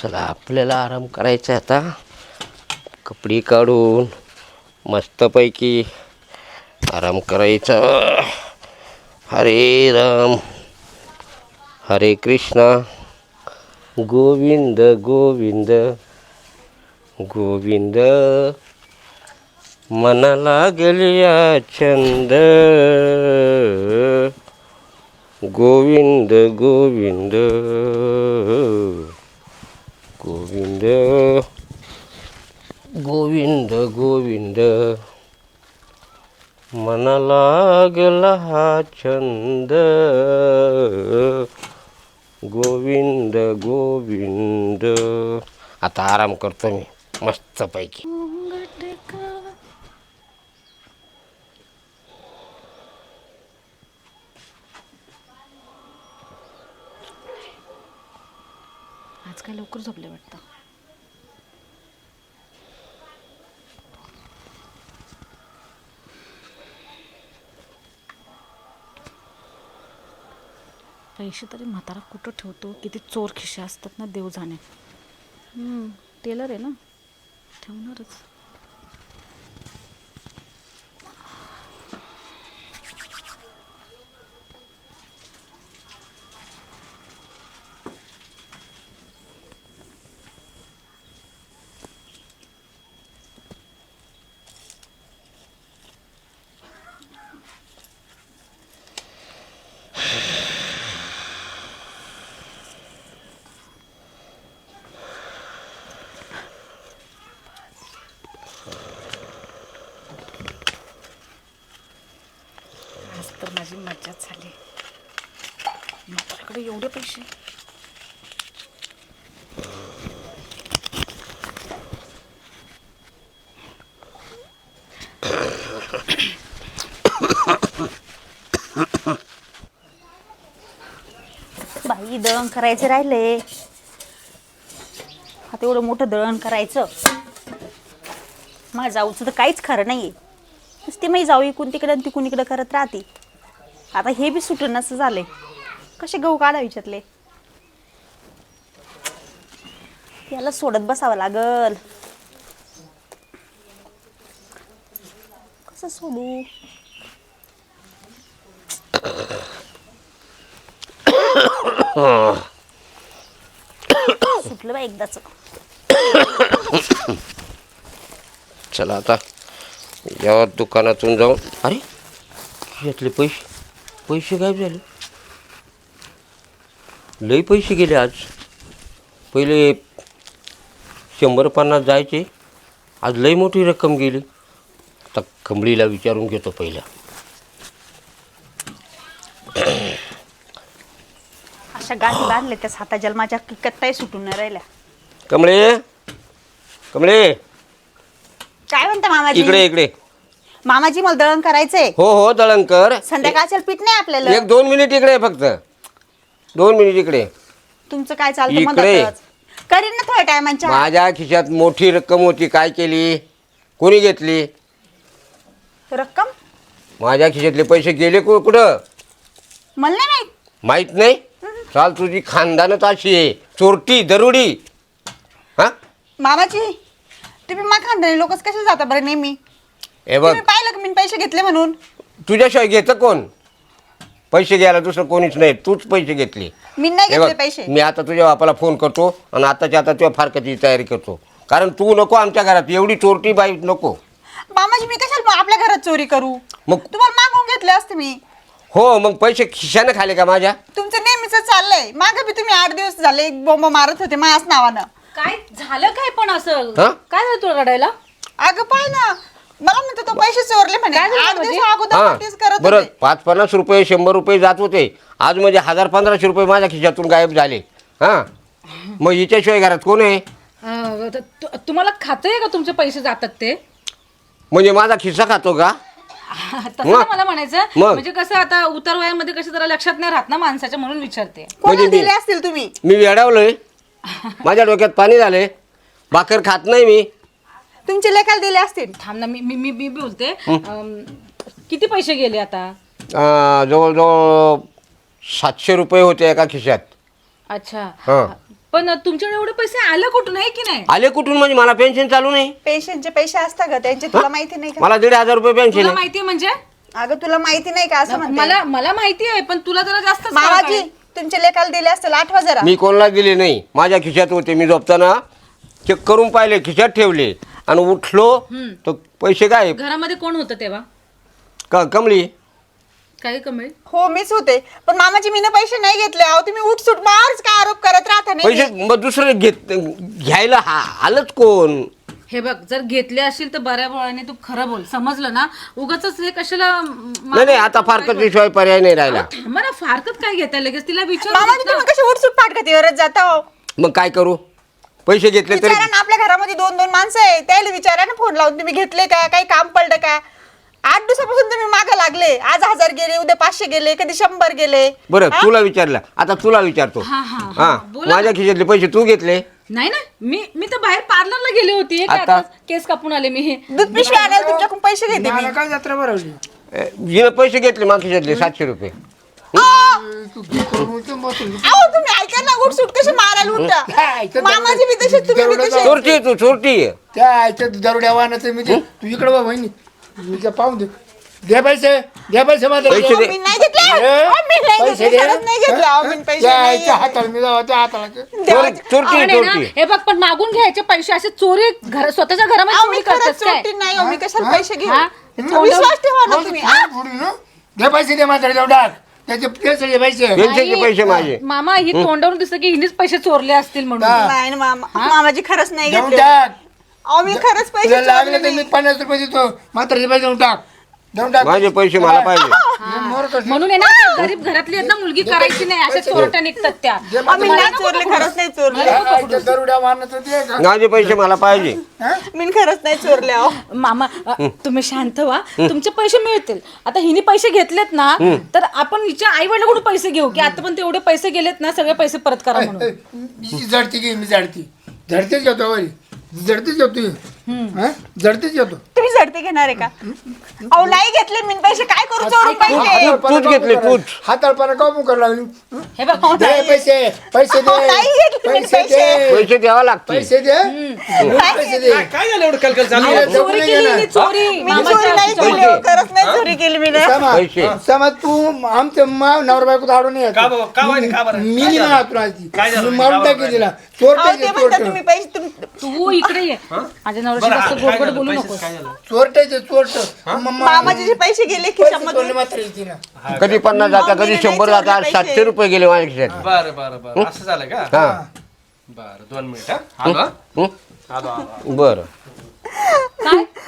चला आपल्याला आराम करायचा आता. कपडे काढून मस्तपैकी आराम करायचा. हरे राम हरे कृष्णा गोविंद गोविंद गोविंद मनाला गेलिया छंद गोविंद गोविंद गोविंद गोविंद गोविंद मनाला गेला हा छंद गोविंद गोविंद. आता आराम करतो मी मस्तपैकी. आज काय लवकर झोपले वाटतं. पैसे तरी म्हातारा कुठं ठेवतो. किती चोर खिशे असतात ना देव जाणे. टेलर आहे ना, ठेवणारच. आज तर माझी मज्जाच झाली. म्हाताऱ्याकडे एवढे पैसे. बाई दळण करायचे राहिले. आता एवढं मोठं दळण करायचं. मग जाऊचं तर काहीच खरं नाहीये. नुसती मी जाऊ इकून तिकडं आणि तिकून इकडं करत राहते. आता हे बी सुटून असं झालंय. कसे गहू काढा विचारले. याला सोडत बसावं लागल. कसं सोडू. सुटलं बा एकदाच. चला आता या दुकानातून जाऊन. अरे यातले पैसे गायब झाले. लई पैसे गेले आज. पहिले 100-50 जायचे, आज लई मोठी रक्कम गेली. आता कमळीला विचारून घेतो पहिला. अशा गाठी बांधले त्या साता जन्माच्या कत्ताही सुटून नाही राहिल्या. कमळे कमळे काय म्हणता मामाजी. इकडे इकडे. मामाजी मला दळण करायचंय. हो दळणकर. संध्याकाळच्या पीठ नाही आपल्याला. 1-2 मिनिट इकडे फक्त. 2 मिनिट इकडे. तुमचं काय चालतं इकडे. मग करीन ना थोड्या टायमांच्या. माझ्या खिशात मोठी रक्कम होती. काय केली? कोणी घेतली? रक्कम माझ्या खिशातले पैसे गेले कुठं? मला नाही माहित. माहित नाही? चाल तुझी खानदानच अशी आहे. चोरटी दरोडी. हा मामाजी तुम्ही मा खानदानी लोकच कसे जाता बरं नेहमी. हे बघ, तुम्ही पाहिलं की मी पैसे घेतले म्हणून. तुझ्याशिवाय घेतं कोण? पैसे घ्यायला दुसरं कोणीच नाही. तूच पैसे घेतले. मी नाही हे घेतले बघ, पैसे. मी आता तुझ्या बापाला फोन करतो आणि आताच्या आता तुझ्या फारकतीची तयारी करतो. कारण तू नको आमच्या घरात. एवढी चोरटी बाई नको. मामाजी मी कशाला आपल्या घरात चोरी करू. मग तुम्हाला मागून घेतले असते मी. हो मग पैसे खिशाने खाले का माझ्या? तुमचं नेहमीच चाललंय. मागे बी तुम्ही 8 दिवस झाले एक बोंब मारत होते माझ्याच नावानं. काय झालं काय पण असं हा? काय झालं तुला रडायला. अगं पाय ना मला म्हणतो तो पैसे चोरले म्हणे. काय झालं 8 म्हणजे? दिवस अगोदर हा नोटीस करत बरं, होते. 5-50 रुपये 100 रुपये जात होते. आज म्हणजे 1000-1500 रुपये माझ्या खिशातून गायब झाले. हा मग हिच्याशिवाय घरात कोण आहे? तुम्हाला खातंय का तुमचे पैसे जातात ते. म्हणजे माझा खिस्सा खातो का? तसं नाही मला म्हणायचं. मग? म्हणजे कसं आता उतार वयामध्ये कसं जरा लक्षात नाही राहत ना माणसाच्या, म्हणून विचारते. कोणाला म्हणजे दिले असतील तुम्ही. मी वेडावलोय. माझ्या डोक्यात पाणी झाले. भाकर खात नाही मी. तुमचे लेखाला दिले असतील. थांब ना, मी मी मी मी बोलते. किती पैसे गेले आता? जवळजवळ 700 रुपये होते एका खिशात. अच्छा. हां पण तुमच्याकडे एवढे पैसे आले कुठून आहे की नाही? आले कुठून म्हणजे मला पेन्शन चालू नाही. पेन्शनचे पैसे असतात का त्यांचे, तुला माहिती नाही का? मला 1,500 रुपये पेन्शन तुला आहे. माहितीये म्हणजे? अगं तुला माहिती नाही का असं म्हणते. मला माहिती आहे, पण तुला जरा जास्त मामाजी तुमच्या लेखाला दिले असतील, आठवा जरा. मी कोणाला दिले नाही, माझ्या खिशात होते. मी झोपताना चेक करून पाहिले, खिशात ठेवले आणि उठलो तर पैसे काय घरामध्ये कोण होतं तेव्हा? कमली. काही कमी? हो मीच होते, पण मामाजी मी पैसे नाही घेतले. अहो तुम्ही उठसूट मारच का आरोप करत राहता नाही? पैसे मग दुसरं घ्यायला आलंच कोण? हे बघ, जर घेतले असतील तर बऱ्या बोळाने तू खरं बोल, समजलं ना? उगाच हे कशाला नाही आता फारकत शिवाय पर्याय नाही राहिला. मला फारकत काय घेता लगेच? तिला मामाजी विचार. तुम्ही कशी उठसूट फाटकतीवरच जाता हो? मग काय करू? पैसे घेतले तरी विचारा ना, आपल्या घरामध्ये 2-2 माणसं आहे, त्याला विचारा ना फोन लावून, तुम्ही घेतले का, काही काम पडलं का? 8 दिवसापासून तुम्ही मागे लागले. आज 1000 गेले, उद्या 500 गेले, कधी 100 गेले. बरं तुला विचारलं, आता तुला विचारतो. हा माझ्या खिशातले पैसे तू घेतले? नाही ना, मी तर बाहेर पार्लरला गेली होती. हे काय आता? आता केस कापून आले मी. हे दूध पिशवी आणायला तुमच्याकडून पैसे घेते मी. मला काय जत्रा भरवली हिनं पैसे घेतले माझ्या खिशातले 700 रुपये. तू बसून अहो तुम्ही ऐका ना, उठसूट कशी मारायला उठता? मामाजी बी तसेच, तुम्ही बी तसेच. चोरटी आहे तू, चोरटी आहे. त्या आयच्या दरोड्या वाहनाचं मी तू इकडे बा बहिणी मी पाहून दे. दे पैसे माझे. पैसे दे. मी नाही घेतले. अहो, मी नाही पैसे घेतले, दे. खरंच नाही घेतले. अहो, मी पैसे त्या नाही आईच्या घेतले. हाताला मी जाऊ त्या हाताला चोरटी आहे, अरे ना, चोरटी. हे बघ, पण मागून घ्यायचे पैसे असे चोरी स्वतःच्या घरामध्ये अहो, मी चोरी खरंच करतेस काय? चोरटी नाही. अहो, मी कशाला पैसे घेऊ? हा? विश्वास ठेवा ना तुम्ही. दे पैसे दे माझ्याकडे जाऊ टाक त्याचे पैसे पैसे पेन्शनचे पैसे माझे. मामा, ही तोंडावरून दिसतं की हिनेच पैसे चोरले असतील म्हणून. नाही ना मामाजी खरंच नाही देऊन घेतले. टाक. अहो मी खरंच पैसे तुला चोरले लागले तर नाही. मी 50 रुपये देतो मात्र पैसे देऊन टाक. देऊन टाक माझे पैसे मला पाहिजे. म्हणून आहे ना, त्या गरीब घरातली आहेत ना, मुलगी करायची नाही, अशा चोरट्या निघतात त्या. अहो, मी नाही चोरले, खरंच नाही चोरले. दरोड्या वाहनाचं दे का? माझे पैसे मला पाहिजे. मी खरंच नाही चोरले. अहो मामा, तुम्ही शांत व्हा, तुमचे पैसे मिळतील. आता हिने पैसे घेतलेत ना, तर आपण हिच्या आई वडिलांकडून पैसे घेऊ की आता पण तेवढे पैसे गेलेत ना, सगळे पैसे परत करा म्हणून. मी झडती घे मी झडतेच घेतो वरी झडतेच घेतो झडतेच घेतो. तुम्ही झडते घेणार आहे का? अहो नाही घेतले मी पैसे, काय करू चोरून पैसे? तूच घेतले, तूच. हाताळपाना का करावं लागली हे बघ, दे पैसे पैसे अहो, नाही दे घेतले मी पैसे पैसे. दे पैसे द्यावा लागतील. पैसे दे पैसे दे काय झालं एवढं कलकल चालू आहे? चोरी केली हिने, चोरी. मी चोरी नाही केली. अहो, खरंच नाही चोरी केली मी ना. पैसे. समज तू आमच्या नवरा बायको धाडून ये का बाबा का वाईट का बरं मी नाही म्हणत तुला काय झालं? मी मारून काय टाकी झालं? तिला अहो ते चोरटायचे म्हणतात चोरट तुम्ही पैसे तू इकडे ये. माझ्या नवऱ्याशी बरं, जास्त काय गोडगोड झालं? बोलू पैशाचं नकोस. काय झालं? चोरटायचे चोरट मामाचे जे पैसे गेले खिशामधून. मात्र येते ना कधी 50 जाता, कधी 100 जाता. आज 700 रुपये गेले माझ्या खिशात. बरं असं झालं का? हा बरं 2 मिनिट हा. आलो हा. हं? आलो बरं.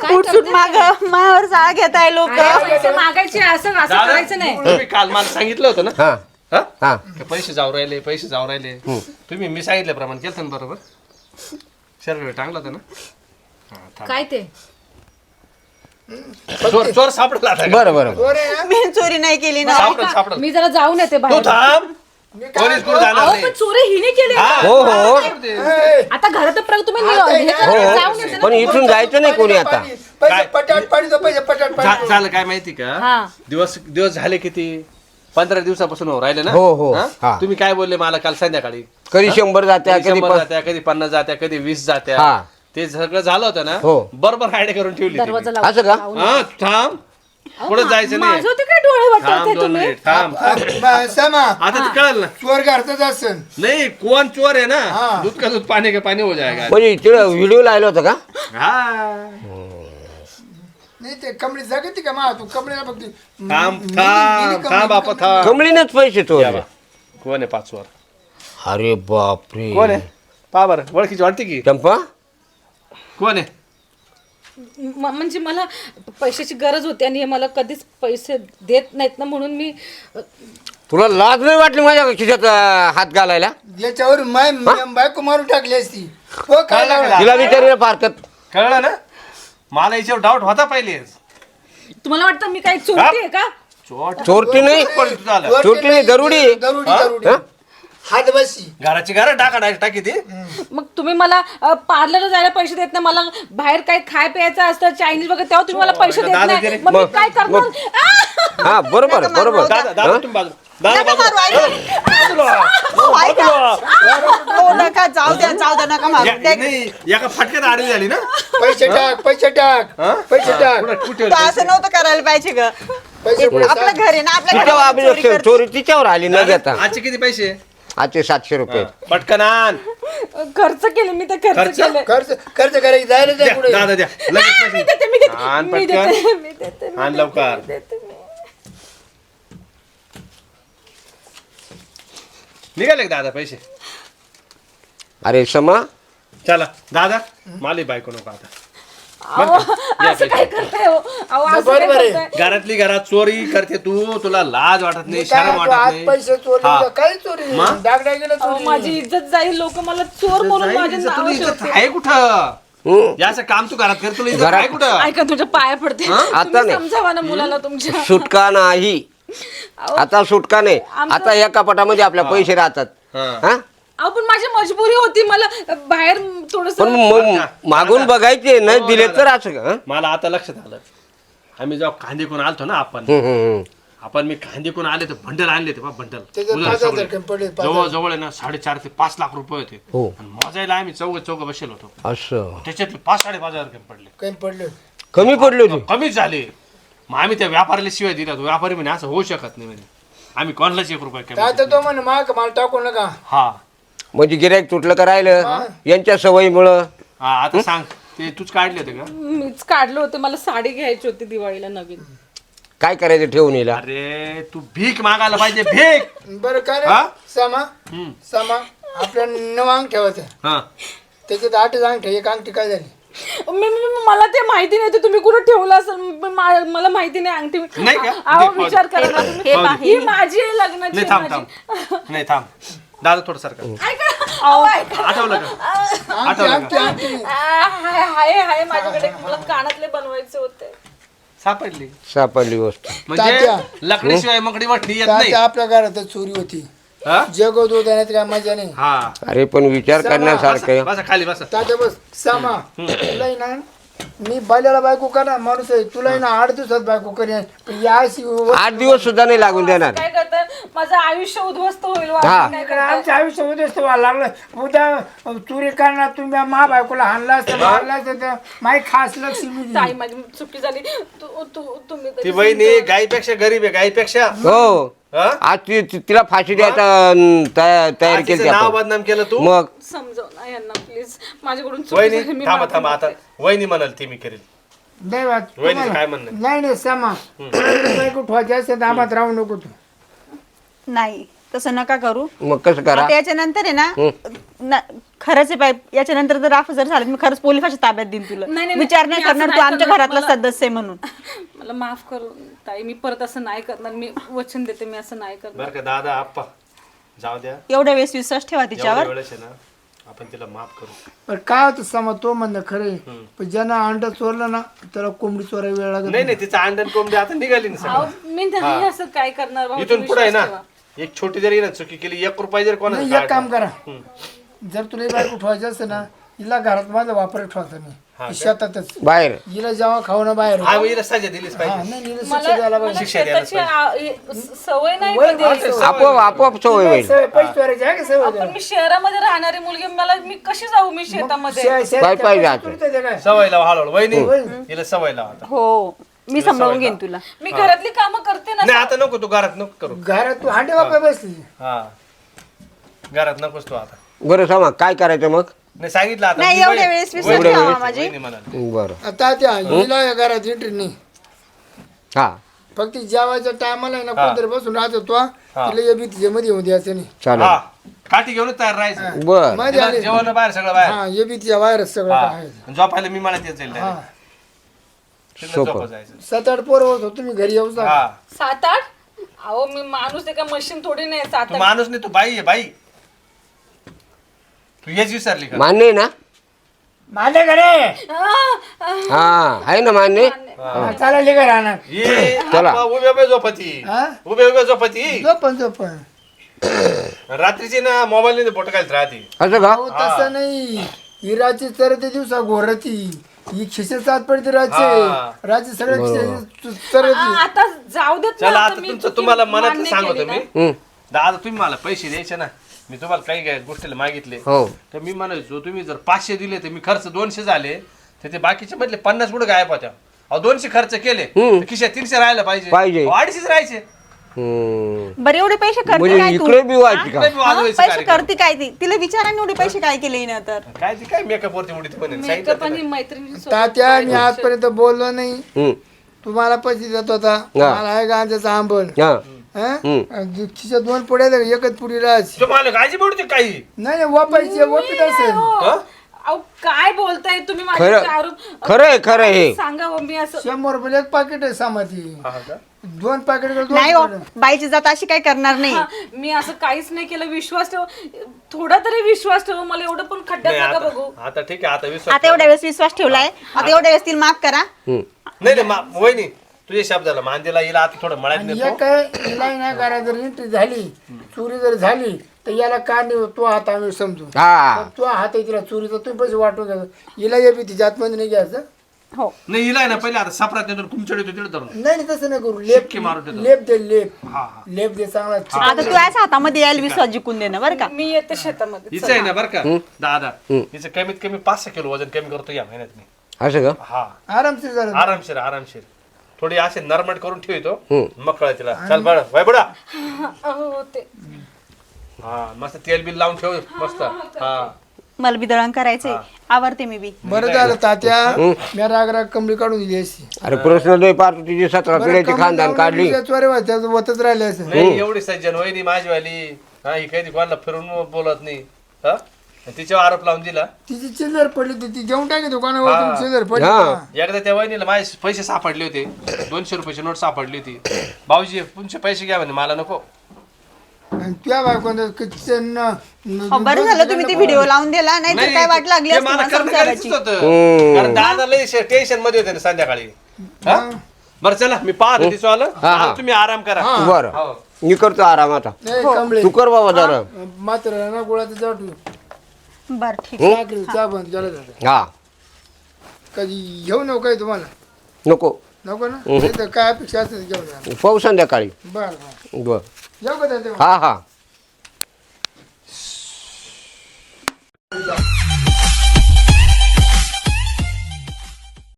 काय उठसूट मायावर जाळ घेताय लोक. पैसे मागायचे, असं करायचं नाही. तुम्ही काल मला सांगितलं होतं ना हा हा? हा का पैसे जाऊ राहिले तुम्ही मी सांगितल्याप्रमाणे केलं ना बरोबर सर्व टांगला होता ना हा, थांब. काय ते? चोर सापडला आता का? बरं बरं. मी चोरी नाही केली ना. सापडल मी जरा जाऊन येते तू बाहेर. थांब पोलीस कुठं जाणार अहो, नाही पण चोरी हिने केली. हो हो आता घरात तुम्ही हे करा, जाऊन येते ना. पण इथून जायचं नाही कोणी आता. पैसे पटाट पाडी दो पैसे पटाट पाडी झालं काय माहिती का हा. दिवस झाले किती 15 दिवसापासून राहिले ना हो, हो. हा? हा. तुम्ही काय बोलले मला काल संध्याकाळी कधी 100 जात्या, कधी कधी 100 जात्या कधी 50 जात्या कधी 20 जात्या हा. ते सगळं झालं होतं ना हो. बरोबर आयडिया करून ठेवली ती दरवाजा मी. लावून असं का? जाऊन. हा थांब पुढे जायचं नाही माझं ते काय डोळे थांब वाटत 2 तुम्ही. मिनिट थांब समा आता ते कळलं ना चोर घरचाच असन नाही कोण चोर आहे ना हा. दूध का दूध पाणी का पाणी हो जाएगा म्हणजे तिकडे व्हिडिओ लावला होता का? हा नाही ते कमळी जगती का मा तू कमळीला बघते थांब बापा थांब कमळीनेच पैसे या चोरले. बा. कोण आहे पाचवर अरे बापरे. कोण आहे पा बरं ओळखीची वाटते की चंपा कोण आहे म्हणजे मला पैशाची गरज होती आणि हे मला कधीच पैसे देत नाहीत ना, म्हणून मी तुला लाज नाही वाटली माझ्या खिशात हात घालायला? याच्यावर माय बायको मारून टाकली असती हो काय लागला तिला विचारलं फारकत. कळलं ना मला याच्यावर डाऊट होता पहिले तुम्हाला वाटतं मी काही चोरटी आहे का? चोरटी नाही, चोरटी नाही, दरोडी. दरोडी हा? हात बसी घराची घरं टाकी ती मग तुम्ही मला पार्लरला जायला पैसे देत नाही, मला बाहेर काही खाय प्यायचं असतं चायनीज वगैरे, तेव्हा तुम्ही मला पैसे देत दादा नाही, गेले. मग मी मग- काय करणार? मग- हा बरोबर बरोबर. दादा तुम्ही बाजू दादा नका बाजू मारू, ऐका. हो, ऐका. हो, नका जाऊ द्या नका मारू द्या. नाही एका फटक्यात आडवी झाली ना पैसे टाक पैसे टाक हा? पैसे टाक कुठे तू असं नव्हतं करायला पाहिजे ग. पैसे पुढे आपलं घर आहे ना, आपल्या तिच्यावर घरामध्ये चोरी आपली करते. चोरी तिच्यावर आली न घेता. आजचे किती पैसे आजचे 700 रुपये. पटकन आण खर्च केले मी तर खर्च खर्च? केले. खर्च खर्च करायची जायला द्या, जाय पुढे दादा द्या लगेच मी पैसे. देते मी देते आण मी पटकन. देते मी देते मी आण लवकर देते मी. निघाले का दादा पैसे अरे समा चला दादा माली बायको नको आता अहो, असं काय करताय हो? अहो, असं काय बरोबर आहे. करताय? घरातली घरात चोरी करते तू तुला लाज वाटत नाही काय शरम तू वाटत आज नाही पैसे चोरले हा. तुझं काही चोरी नाही. मग? डागडागिनं अहो, चोरी माझी इज्जत जाईल, लोक मला चोर म्हणून माझे तुला नाव इज्जत ठेवतील. आहे कुठं हं? याचं काम तू घरात कर तुला इज्जत घरात- आहे कुठं ऐका तुझ्या पाया पडते आता तुम्ही नाही. समजावा ना मुलाला तुमच्या. सुटका नाही. आता सुटका नाही. आता या कपाटामध्ये आपल्या पैसे राहतात. हा. हा? अहो पण माझी मजबुरी होती, मला बाहेर थोडस पण मग मागून बघायचे नाही दिले तर असं का? हं? मला आता लक्षात आलं आम्ही जेव्हा कांदेकून आलतो ना आपण हं. आपण मी कांदेकून आले तर बंडल आणले ते बंडल त्याच्यात 5,000 कमी पडले, 5,000. जवळ जवळ आहे ना 4.5 ते 5 लाख रुपये होते हो. आणि मोजायला आम्ही चौघ बसेल होतो असं त्याच्यातले 5-5.5 कमी पडले कमी पडले कमी पडले होते. कमीच झाले मग आम्ही त्या व्यापाऱ्याला शिवाय दिला तो व्यापारी म्हणे असं होऊ शकत नाही म्हणे आम्ही कोणालाच 1 रुपया कमी आता देत तो म्हणे माग मला टाकू नका नाही. हा म्हणजे गिरायक तुटलं का राहिलं यांच्या सवयीमुळं. हा आता सांग ते तूच काढले होते का मीच काढलं होतं, मला साडी घ्यायची होती दिवाळीला नवीन. काय करायचं ठेवून येईल. अरे तू भीक मागायला पाहिजे भीक बरं काय हा? रे सामा हम्म. सामा आपल्या 9 अंग ठेवायचं हा त्याच्यात 8 अंग ठेव, 1 अंगठी काय झाली मला ते माहिती नाही, ते तुम्ही कुठे ठेवलं असेल, मला माहिती नाही अंगठी. नाही का? अहो दे, विचार करा ना तुम्ही. हे पहा, ही माझी आहे, लग्नाची नाही आहे थांब माझी. थांब नाही थांब दादा थोडं सारखं ऐका, अहो, ऐका. आठवलं का अंगठी अंगठी अंगठी हाय माझ्याकडे, मला कानातले बनवायचे होते. सापडली सापडली गोष्ट. म्हणजे तात्या. लकडीशिवाय मकडी वाटली येत नाही त्या आपल्या घरात चोरी होती हा? जगत होत्या काय मजा नाही हा अरे पण विचार करण्यासारखं आहे. बसा खाली बसा तात्या बस सामा तुलाही ना मी बाल्याला बायको करणार माणूस आहे तुलाही ना 8 दिवसात बायको करेन पण या अशी 8 दिवस सुद्धा नाही लागून देणार. काय करताय, माझं आयुष्य उद्ध्वस्त होईल. हा. काय करताय? आमचं आयुष्य उद्या व्हायला लागलं उद्या चोरी करणार तुम्ही मा बायकोला हाणला असतं मारला असतं तर माही खास लक्ष मी ताई माझी चुकी झाली. तुम्ही ती बहिणी गायीपेक्षा गरीब आहे गायीपेक्षा हो. हा? आज तिला फाशी द्यायचा तयार आज तिचं केली नाव आपण. बदनाम केलं तू मग समजाव ना यांना प्लीज, माझ्याकडून चुकी झाली, वहिनी मी थांबा माफी थांबा आता मागते. वहिनी म्हणाल ती मी करेल दैवात वहिनीचं काय म्हणणं आहे? नाही नाही सामा बायको ठेवायची असते दाबात राहू नको तू नाही तसं नका करू. मग कसं करा. आता याच्यानंतर आहे ना खरंच आहे बाई, याच्यानंतर जर राफ जर झालं मी खरंच पोलिसाच्या ताब्यात देईन तुला. नाही, नाही, विचार मी नाही असं करणार तू नाही आमच्या करणार. घरातला मला- सदस्य आहे म्हणून. मला माफ करू ताई, मी परत असं नाही करणार, मी वचन देते मी असं नाही करणार. बरं का दादा आप्पा जाऊ द्या एवढ्या वेळेस विश्वास ठेवा एवढ्या तिच्यावर. वेळेस आहे ना आपण तिला माफ करू पण काय होतं सामा तो म्हणणं खरं आहे पण ज्यांना अंडा चोरलं ना त्याला कोंबडी चोरायला वेळ लागत नाही नाही तिचा अंडन कोंबडी आता निघाली ना अहो, सगळं मी नाही असं काय करणार भाऊ, इथून तुम्ही पुढे आहे ना विश्वास ठेवा. एक छोटी जरी ना चुकी केली 1 रुपया जरी नाही कोणाला एक काम करा जर तुला ही बायको ठेवायची असते ना हिला घरात माझा वापर ठेवायचा हा मी शेतातच बाहेर हिला जेव्हा खावणं बाहेर हा हिला सजा दिलीच हा, पाहिजे नाही हिला मला शिक्षा द्यायला मला शिक्षा द्यायला शेताची सवय नाही वय कधी. वाढते. आपोआप सवय होईल. पाहिजे पैसे चोरायचे आहे का सवय पण मी शहरामध्ये राहणारी मुलगी, मी कशी जाऊ मी शेतामध्ये. पाय पाय जायचं. काय सवय लावा हळूहळू वहिनी हिला सवय लावा आता हो मी सांभाळून घेईन तुला. मी घरातली कामं करते ना. नाही आता नको तू घरात नको करू घरात तू हांडे बापा बसली हा घरात नकोस तू आता बरं सांगा काय करायचं मग. नाही सांगितलं आता नाही मी एवढ्या वहिनी- वेळेस विश्वास वहिनी- ठेवा माझी. वहिनी म्हणाल. बरं आता त्या हिला या घरात एंट्री नाही हा फक्त जेवायच्या टायमाला ना कोणतरी बसून राहतो तो तिला ये बी तिच्या मध्ये येऊ द्यायचं नाही हा चालेल. काठी घेऊनच तयार राहायचं बर मध्ये आले जेवण बाहेर सगळं बाहेर हा ये बी तिच्या बाहेरच सगळं हा. काय झोपायला मी मला तेच जाईल हा तिथं सोपं. झोपत जायचं 7-8 पोरं होतो तुम्ही घरी येऊ जा हा 7-8. अहो मी माणूस आहे का मशीन थोडी नाही. तू 7-8. माणूस नाही तू बाई आहे बाई तू हेच विसरली का मान्य आहे ना. माझ्या घरे हा आहे ना मान्य. चालायला घर राहणार ये चला. आप्पा, उभे उभे झोपती हा? उभे उभे झोपती झोपण रात्रीची ना मोबाईल मध्ये बोट घालत राहते असं का. अहो तसं नाही ही रात्री चरते दिवसा घोरती ही खिशे सात पडते हा. रातचे रात्री सगळं चरती आता जाऊ देत ना, चला आता मी तुमचं चुकी तुम्हाला मनात मान्य सांगतो केली ना. मी दादा तुम्ही मला पैसे द्यायचे ना, मी तुम्हाला काही गोष्टीला मागितले हो तर मी म्हणायचो तुम्ही जर 500 दिले तर मी खर्च 200 झाले तर ते बाकीचे मधले 50 कुठे गायब होत्या. अहो 200 खर्च केले तर खिशात 300 राहायला पाहिजे. पाहिजे. अहो, 250 राहायचे. बरं एवढे पैसे करते म्हणजे काय तू इकडे बी व्हायची का? इकडे बी वाजवायचं पैसे कार्यक्रम. करते काय ती तिला विचारा ना एवढे पैसे काय केले हिनं तर काय ती काय मेकअप वरती उडीत पण मेकअप सांगितलं आणि तिला. मैत्रिणी तात्या मी आजपर्यंत बोललो नाही. हम्म. तुम्हाला पैसे देत होता, मला आहे गांजाचा आंबण. हा. खिशात 2 पुड्या एकच पुडी राहायची. तुम्हाला काळजी पडते काही नाही वापायची वापीत असेल. हं? अहो काय बोलताय तुम्ही खरं माझ्यावर आरोप खरंय खरं हे सांगा हो, मी असं 100 रुपये एक पाकिट आहे सामाची. हा का? 2 पाकिट नाही हो बाईची जात अशी काय करणार नाही हा, मी असं काहीच नाही केलं. विश्वास ठेव, थोडा तरी विश्वास ठेव. मला एवढं पण खड्ड्यात नाही, नका बघू. आता ठीक आहे आता विश्वास आता एवढ्या वेळेस विश्वास ठेवलाय आता एवढ्या वेळेस तिला माफ करा हम्म. नाही नाही वहिनी तुझ्या शब्दाला मान दिला येईल आता थोडं मळ्यात आणि नेतो. एक काय हिला नाही करा जर एंट्री झाली चोरी जर झाली तर याला का नाही तो हात आम्ही समजू. हा तो हात आहे तिला चोरीचा तुम्ही पैसे वाटून घ्यायचं. हिला ये बी तिच्या आतमध्ये नाही घ्यायचं. हो नाही हिला आहे ना पहिले आता सापरात नेतो तुमच्याकडे येतो तिकडे धरून. नाही नाही, तसं नाही करू. शिक्के मारून देतो. लेप दे लेप हा लेप दे चांगला. आता तू याच हातामध्ये यायला विश्वास जिंकून देणं बरं का मी येते शेतामध्ये. हिचं आहे ना बरं का दादा हिचं कमीत कमी 5-6 किलो वजन कमी करतो या महिन्यात मी. असं का हा आरामशीर झालं. आरामशीर आरामशीर थोडी असे नरमट करून ठेवतो मग कळा तिला चल बडा वय बडा हो ते हा मस्त तेल बिल लावून ठेव मस्त. हा मला बी दळण करायचंय आवडते मी बी बरं झालं तात्या मी राग कमरी काढून दिली अशी. अरे प्रश्न नाही पाहतो तिची 17 पिढ्याची खानदान काढली चोरे त्याचं वतच राहिले असं. नाही एवढी सज्जन वहिनी माझीवाली हा ही काही कोणाला फिरून बोलत नाही. हा तिच्यावर आरोप लावून दिला. तिची चिल्लर पडली होती ती जेवण टाकी दुकानावर चिल्लर पडली. हा. एकदा त्या वहिनीला माझे पैसे सापडले होते 200 रुपयाची नोट सापडली होती. भाऊजी तुमचे पैसे घ्या म्हणे मला नको. आणि त्या बायकोनं किचन हो, बरं झालं तुम्ही ते व्हिडिओ लावून दिला नाही तर काय वाट लागली ते असती मला मला करणं संसाराची. गरजेचंच होतं. कारण दादा लय टेन्शन मध्ये होते ना संध्याकाळी. हा? बरं चला मी पाहतो तिचं आलं हा, हा. आता तुम्ही आराम करा. बरं हो. मी करतो आराम आता कमळे तू कर बाबा जरा मात्र ना गोळाचं जाटू बरं ठीक आहे. साखरी चहा बंद केला जातं. हा कधी घेऊ नको काय तुम्हाला नको नको ना नाही तर काय अपेक्षा असेल घेऊन जा. पाहू संध्याकाळी बरं बर येऊ का तात्या? हा हा